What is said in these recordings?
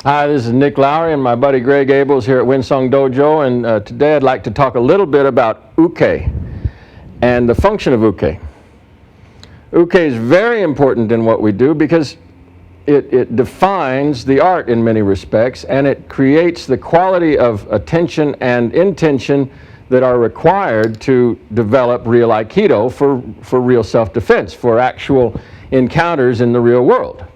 Hi, this is Nick Lowry and my buddy Greg Abels here at Windsong Dojo, and today I'd like to talk a little bit about uke and the function of uke. Uke is very important in what we do because it defines the art in many respects, and it creates the quality of attention and intention that are required to develop real Aikido for real self-defense, for actual encounters in the real world.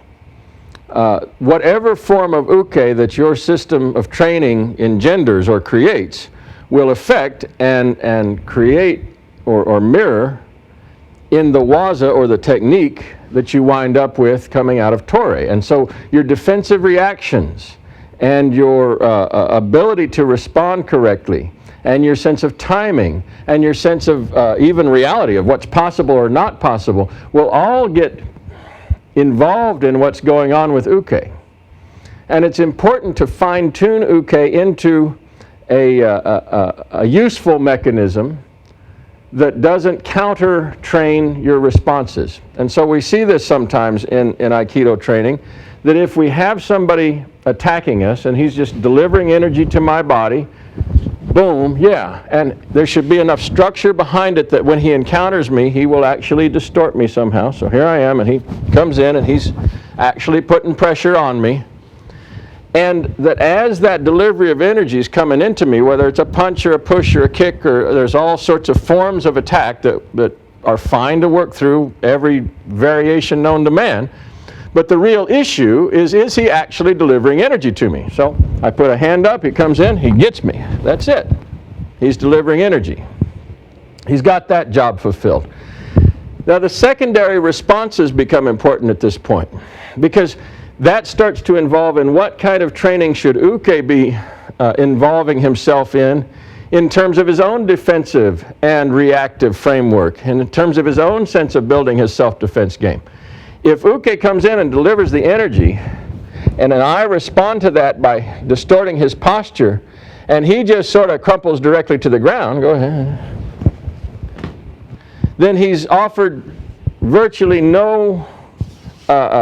Whatever form of uke that your system of training engenders or creates will affect and create or mirror in the waza or the technique that you wind up with coming out of Tori. And so your defensive reactions and your ability to respond correctly and your sense of timing and your sense of even reality of what's possible or not possible will all get involved in what's going on with uke. And it's important to fine-tune uke into a useful mechanism that doesn't counter-train your responses. And so we see this sometimes in Aikido training, that if we have somebody attacking us and he's just delivering energy to my body, boom, yeah, and there should be enough structure behind it that when he encounters me, he will actually distort me somehow. So here I am, and he comes in and he's actually putting pressure on me. And that as that delivery of energy is coming into me, whether it's a punch or a push or a kick, or there's all sorts of forms of attack that are fine to work through every variation known to man. But the real issue is he actually delivering energy to me? So I put a hand up, he comes in, he gets me. That's it. He's delivering energy. He's got that job fulfilled. Now the secondary responses become important at this point, because that starts to involve in what kind of training should uke be involving himself in terms of his own defensive and reactive framework, and in terms of his own sense of building his self-defense game. If uke comes in and delivers the energy, and then I respond to that by distorting his posture, and he just sort of crumples directly to the ground, go ahead, then he's offered virtually no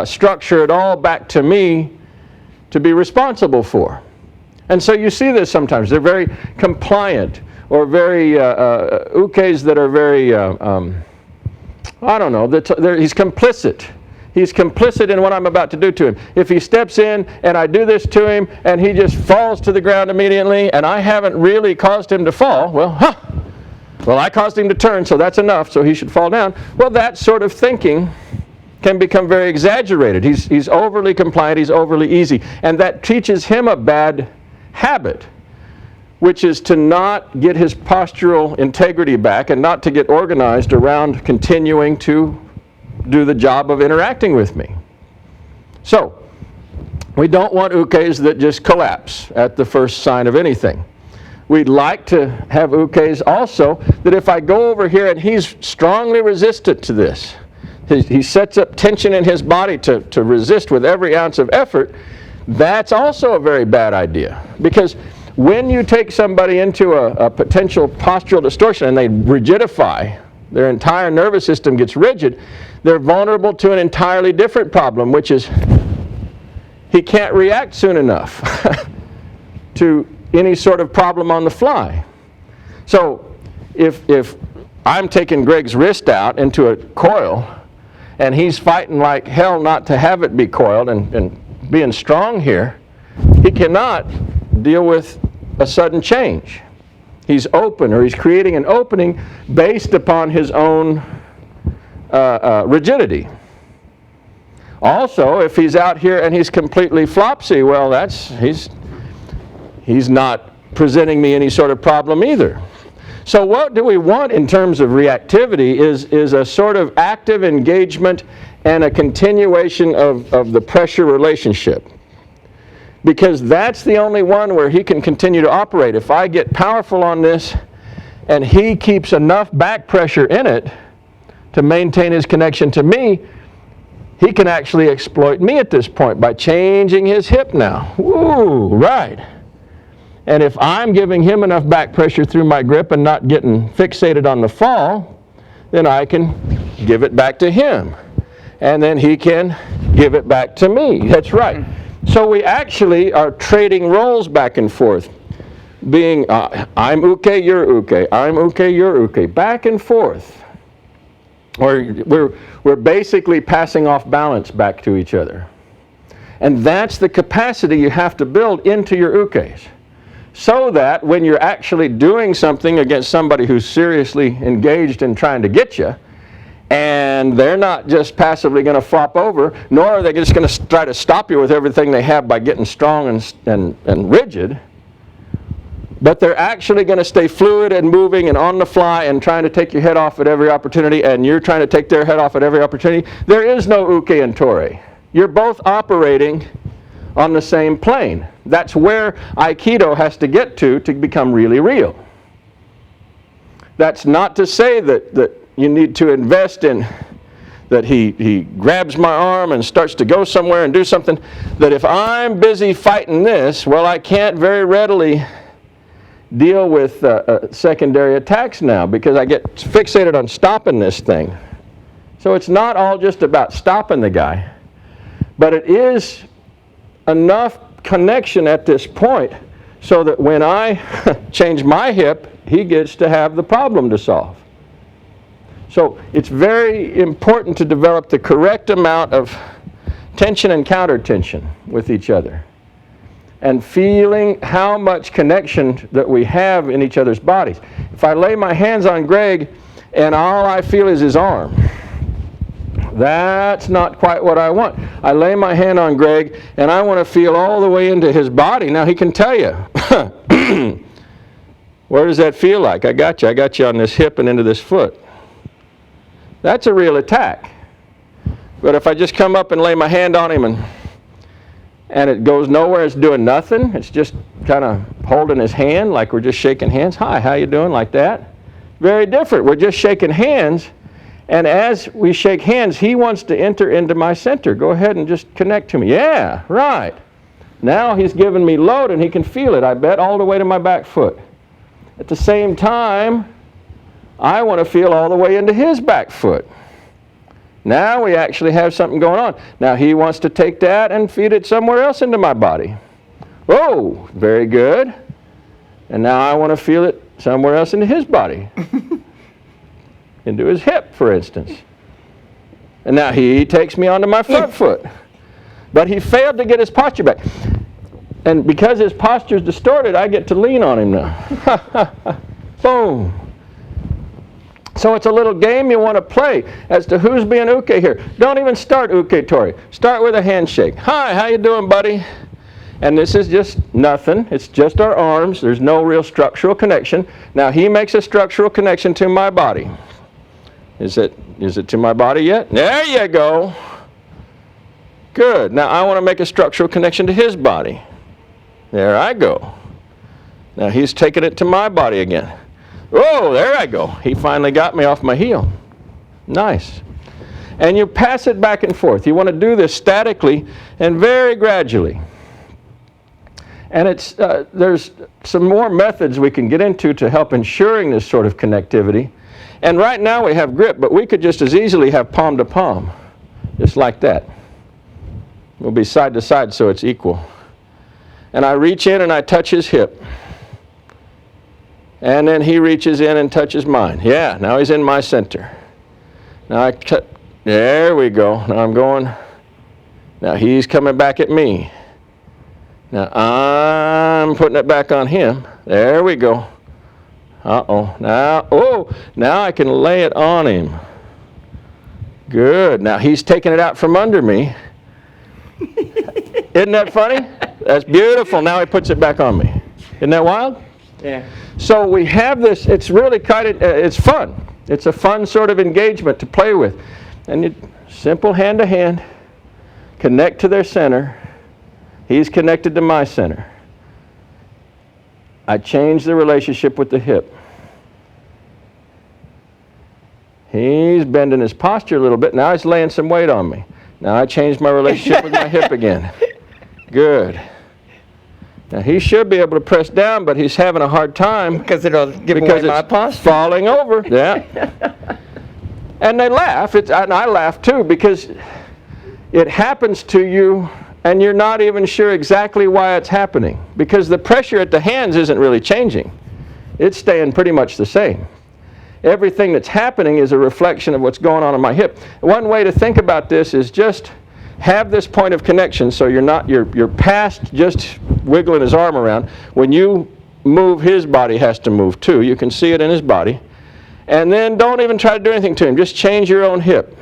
structure at all back to me to be responsible for. And so you see this sometimes. They're very compliant, or very ukes that are very, I don't know, he's complicit. He's complicit in what I'm about to do to him. If he steps in and I do this to him and he just falls to the ground immediately and I haven't really caused him to fall, well, I caused him to turn, so that's enough, so he should fall down. Well, that sort of thinking can become very exaggerated. He's overly compliant, he's overly easy. And that teaches him a bad habit, which is to not get his postural integrity back and not to get organized around continuing to do the job of interacting with me. So, we don't want ukes that just collapse at the first sign of anything. We'd like to have ukes also that if I go over here and he's strongly resistant to this, he sets up tension in his body to resist with every ounce of effort, that's also a very bad idea. Because when you take somebody into a potential postural distortion and they rigidify, their entire nervous system gets rigid, they're vulnerable to an entirely different problem, which is he can't react soon enough to any sort of problem on the fly. So if I'm taking Greg's wrist out into a coil and he's fighting like hell not to have it be coiled and being strong here, he cannot deal with a sudden change. He's open, or he's creating an opening based upon his own rigidity. Also, if he's out here and he's completely flopsy, well, he's not presenting me any sort of problem either. So what do we want in terms of reactivity is a sort of active engagement and a continuation of the pressure relationship. Because that's the only one where he can continue to operate. If I get powerful on this and he keeps enough back pressure in it to maintain his connection to me, he can actually exploit me at this point by changing his hip now. Woo, right. And if I'm giving him enough back pressure through my grip and not getting fixated on the fall, then I can give it back to him. And then he can give it back to me. That's right. So we actually are trading roles back and forth. Being, I'm uke, you're uke, I'm uke, you're uke, back and forth. Or we're basically passing off balance back to each other. And that's the capacity you have to build into your ukes. So that when you're actually doing something against somebody who's seriously engaged in trying to get you, and they're not just passively going to flop over, nor are they just going to try to stop you with everything they have by getting strong and rigid, but they're actually going to stay fluid and moving and on the fly and trying to take your head off at every opportunity, and you're trying to take their head off at every opportunity. There is no uke and Tori. You're both operating on the same plane. That's where Aikido has to get to become really real. That's not to say that you need to invest in that he grabs my arm and starts to go somewhere and do something, that if I'm busy fighting this, well, I can't very readily deal with secondary attacks now because I get fixated on stopping this thing. So it's not all just about stopping the guy, but it is enough connection at this point so that when I change my hip, he gets to have the problem to solve. So it's very important to develop the correct amount of tension and counter tension with each other, and feeling how much connection that we have in each other's bodies. If I lay my hands on Greg and all I feel is his arm, that's not quite what I want. I lay my hand on Greg and I want to feel all the way into his body. Now he can tell you, where does that feel like? I got you on this hip and into this foot. That's a real attack. But if I just come up and lay my hand on him and it goes nowhere, it's doing nothing, it's just kind of holding his hand like we're just shaking hands. Hi, how you doing? Like that. Very different. We're just shaking hands, and as we shake hands, he wants to enter into my center. Go ahead and just connect to me. Yeah, right. Now he's giving me load and he can feel it, I bet, all the way to my back foot. At the same time, I want to feel all the way into his back foot. Now we actually have something going on. Now he wants to take that and feed it somewhere else into my body. Oh, very good. And now I want to feel it somewhere else into his body. Into his hip, for instance. And now he takes me onto my front foot. But he failed to get his posture back. And because his posture is distorted, I get to lean on him now. Boom. So it's a little game you want to play as to who's being uke here. Don't even start uke Tori. Start with a handshake. Hi, how you doing, buddy? And this is just nothing. It's just our arms. There's no real structural connection. Now he makes a structural connection to my body. Is it to my body yet? There you go. Good. Now I want to make a structural connection to his body. There I go. Now he's taking it to my body again. Oh, there I go. He finally got me off my heel. Nice. And you pass it back and forth. You want to do this statically and very gradually. And there's some more methods we can get into to help ensuring this sort of connectivity. And right now we have grip, but we could just as easily have palm to palm, just like that. We'll be side to side so it's equal. And I reach in and I touch his hip. And then he reaches in and touches mine. Yeah, now he's in my center. Now there we go. Now I'm going. Now he's coming back at me. Now I'm putting it back on him. There we go. Uh-oh. Now I can lay it on him. Good. Now he's taking it out from under me. Isn't that funny? That's beautiful. Now he puts it back on me. Isn't that wild? Yeah. So we have this, it's really kind of, it's fun. It's a fun sort of engagement to play with. And you, simple hand to hand, connect to their center. He's connected to my center. I change the relationship with the hip. He's bending his posture a little bit. Now he's laying some weight on me. Now I changed my relationship with my hip again. Good. Now he should be able to press down, but he's having a hard time because it'll give away my posture. Falling over. Yeah. And they laugh. And I laugh too, because it happens to you and you're not even sure exactly why it's happening, because the pressure at the hands isn't really changing. It's staying pretty much the same. Everything that's happening is a reflection of what's going on in my hip. One way to think about this is just have this point of connection, so you're past just wiggling his arm around. When you move, his body has to move too. You can see it in his body. And then don't even try to do anything to him. Just change your own hip.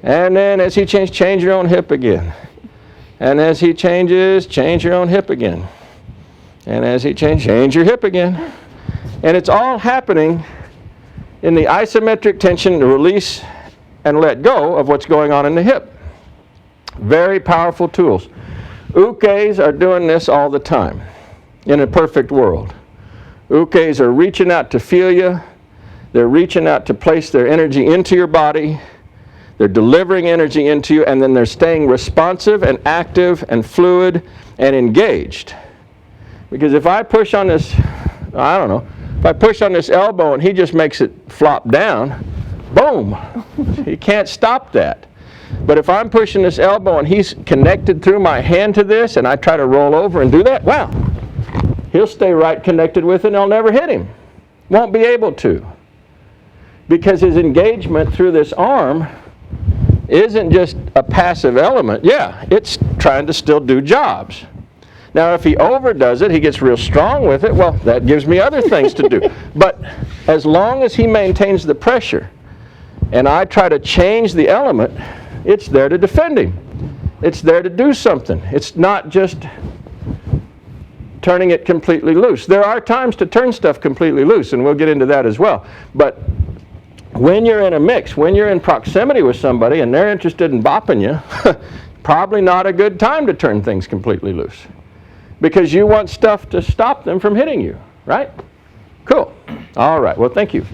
And then as he changes, change your own hip again. And as he changes, change your own hip again. And as he changes, change your hip again. And it's all happening in the isometric tension, the release and let go of what's going on in the hip. Very powerful tools. Ukes are doing this all the time in a perfect world. Ukes are reaching out to feel you. They're reaching out to place their energy into your body. They're delivering energy into you, and then they're staying responsive and active and fluid and engaged. Because if I push on this, I don't know, if I push on this elbow and he just makes it flop down, boom, he can't stop that. But if I'm pushing this elbow and he's connected through my hand to this, and I try to roll over and do that, wow, he'll stay right connected with it and I'll never hit him. Won't be able to. Because his engagement through this arm isn't just a passive element. Yeah, it's trying to still do jobs. Now, if he overdoes it, he gets real strong with it, well, that gives me other things to do. But as long as he maintains the pressure, and I try to change the element, it's there to defend him. It's there to do something. It's not just turning it completely loose. There are times to turn stuff completely loose, and we'll get into that as well. But when you're in a mix, when you're in proximity with somebody and they're interested in bopping you, probably not a good time to turn things completely loose. Because you want stuff to stop them from hitting you, right? Cool. All right. Well, thank you.